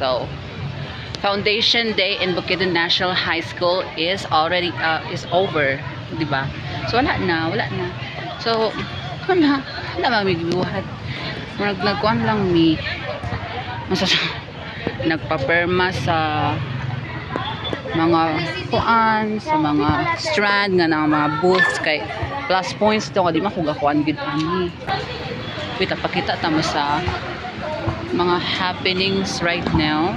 So, Foundation Day in Bukidnon National High School is already is over, di ba? So wala na. So wala mami gibuhat. Nagkuan lang mi. Nagpaperma sa mga kuan, sa mga strand nga ng mga booths kay plus points to di man ko gakuan gid ani. Kita pakita ta mo sa mga happenings right now.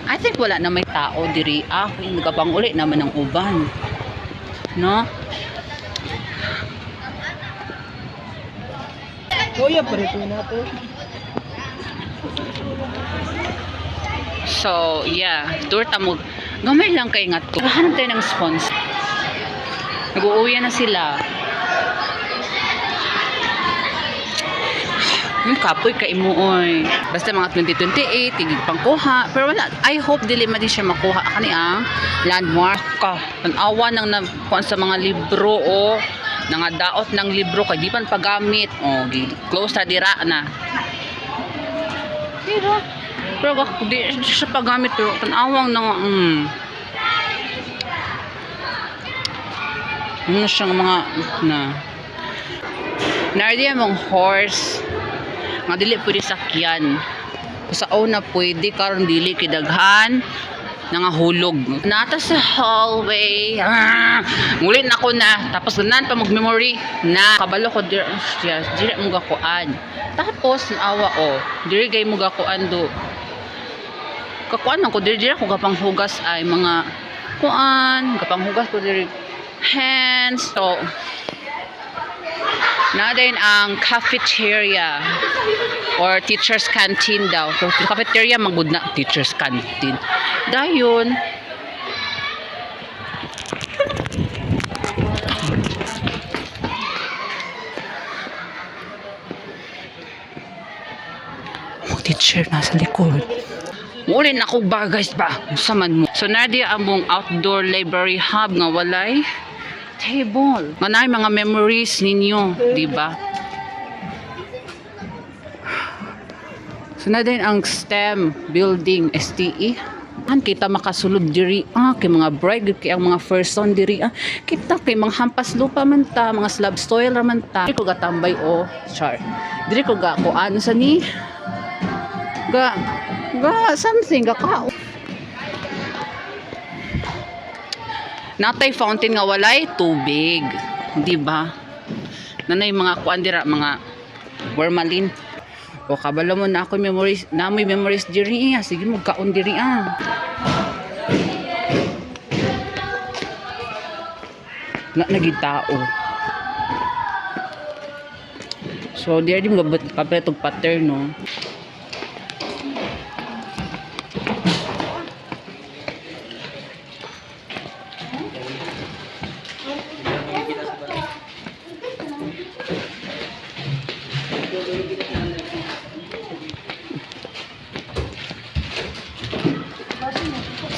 I think wala na may tao diri. Nagabang uli naman ng uban. No? Kuya, parito na to. So, yeah. Tour tamo. Gamay lang kay nga to. Hanap tayo ng sponsor. Nag-uuwi na sila. Yung kapoy ka imuoy. Basta mga 2028, tigig pang kuha. Pero wala, I hope dili man din siya makuha. Kani ang landmark ka. Tanawa nang nakuha sa mga libro o daot ng libro kay di pan pagamit. O, close na dira na. Pero di siya pagamit. Pero tanawang nang ano siyang mga Nardiya mong horse nga dili pwede sakyan. Sa una pwede karon dili kidaghan nga hulog. Nata sa hallway. Ngulit na ko na. Tapos ganan pa mag-memory na kabalo ko diri mo gakuan. Tapos awa diri gay mo gakuan do. Kakuan ko diri ko gapanghugas ay mga kuan, gapanghugas ko diri hands. So na din ang cafeteria or teacher's canteen daw. So, cafeteria magud na teacher's canteen. Dayon teacher nasa likod. Muli na ko bagay ba? Saman mo. So Nadia among outdoor library hub nga walay table. Manay mga memories ninyo, di ba? So na din ang STEM building STE. Kita makasulod diri kay mga bride kay ang mga first son diri kita kay mga hampas lupa man ta, mga slab soil man ta. Diri ko gatambay char. Diri ko ga kuan sa ni ga something ga kao. Natay fountain nga walay tubig, di ba? Nanay mga kuan dira, mga formalin. O kabalo mo na ako memories, na may memories diri sige mo kaon diri Na naging tao. So diri mo kapetog pattern no.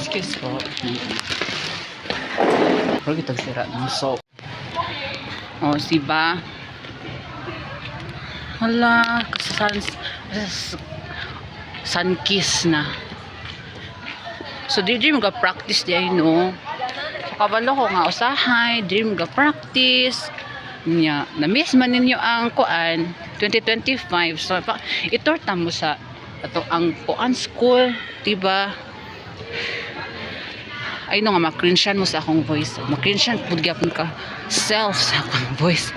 Excuse po. Pero kita sira ng soap. Siba. Hala, sun kiss na. So, di mga practice diay no. Kabalo ko nga usahay, di mga practice. Na-miss man ninyo ang kuan 2025. So, itorta mo sa ang kuan school, diba? Ay no nga makrinsyan mo sa akong voice. Makrinsyan pud gyapon ka self sa akong voice.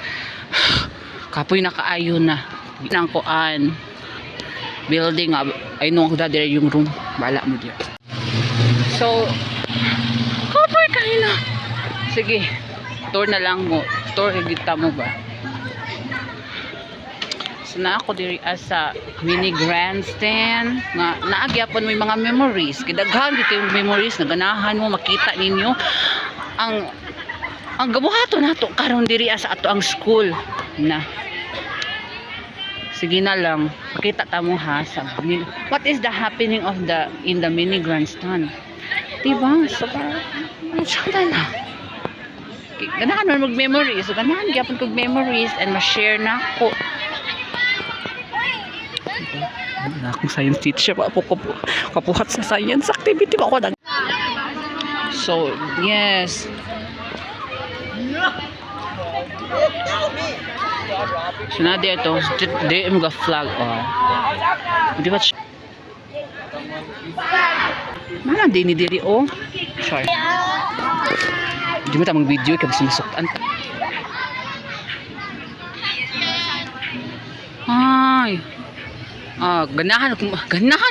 Kapoy na kaayo na. Nang kuan building ay no da dire yung room. Bala mo diya. So kapoy kayo na. Sige. Tour na lang mo. Tour kita mo ba? So na ako diri sa mini grandstand nga naagyapon mo mga memories. Kidaghan dito yung memories na ganahan mo makita ninyo ang gabuhaton nato karon diri sa ato ang school na. Sige na lang makita ta mo ha sa what is the happening of in the mini grandstand. Diba? So na. Ganahan mo mag-memories. So ganahan gyapon kog memories and ma-share na ko. Na akong science teacher pa po kapuhat sa science activity pa ako. So, yes. So na dito, di mo ga flag oh. Di ba? Mana di ni diri oh. Sorry. Di mo ta mag video kay basta masuktan. Ay. Ganahan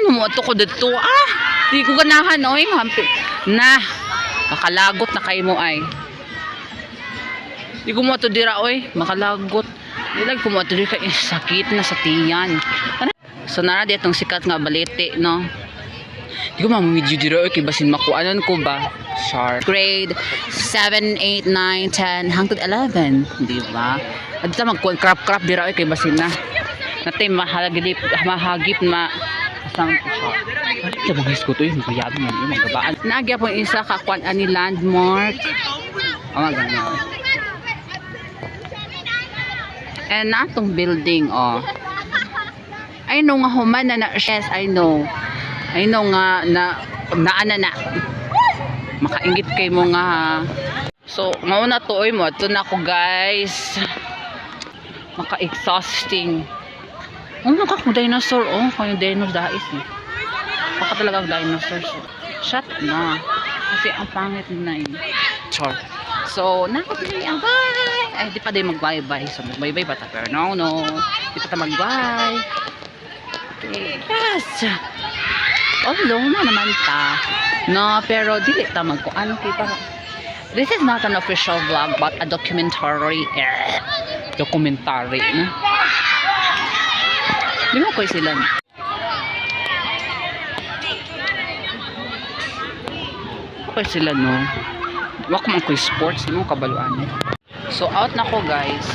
mo ato ko dito. Di ko ganahan oy, hampi. Na. Makalagot na kay mo ay. Di ko mo ato dira oy, makalagot. Ilag ko mo ato dira kay sakit na sa tiyan. So nara di atong sikat nga balete, no. Di ko mamidyo dira oy kay basin makuanan ko ba. Sharp. Grade 7, 8, 9, 10 hangtod 11, di ba? Adto magkuan-crap dira oy kay basin na. Natay mahagip sang siya. Ito mga isko to yung kayado man yung magabaan. Nagya po isa kakuan ani landmark. Maganda. And natong building I know nga human na yes, I know nga na makaingit kay mo nga. So mauna to oy mo ato na ko guys. Maka-exhausting. Nakakong dinosaur kaya dinosaur dais baka talagang dinosaur shut na kasi ang pangit na yun. Char. So nakapili ang bye ay di pa din mag bye bye so mag bye bye bata pero no di pa ta mag bye. Okay. Yes long na naman ta no pero dili ta magkuan kita. This is not an official vlog but a documentary no? Di mo koy sila na. Koy sila no. Wako man koy sports, di mo kabaluan. So out na ko guys.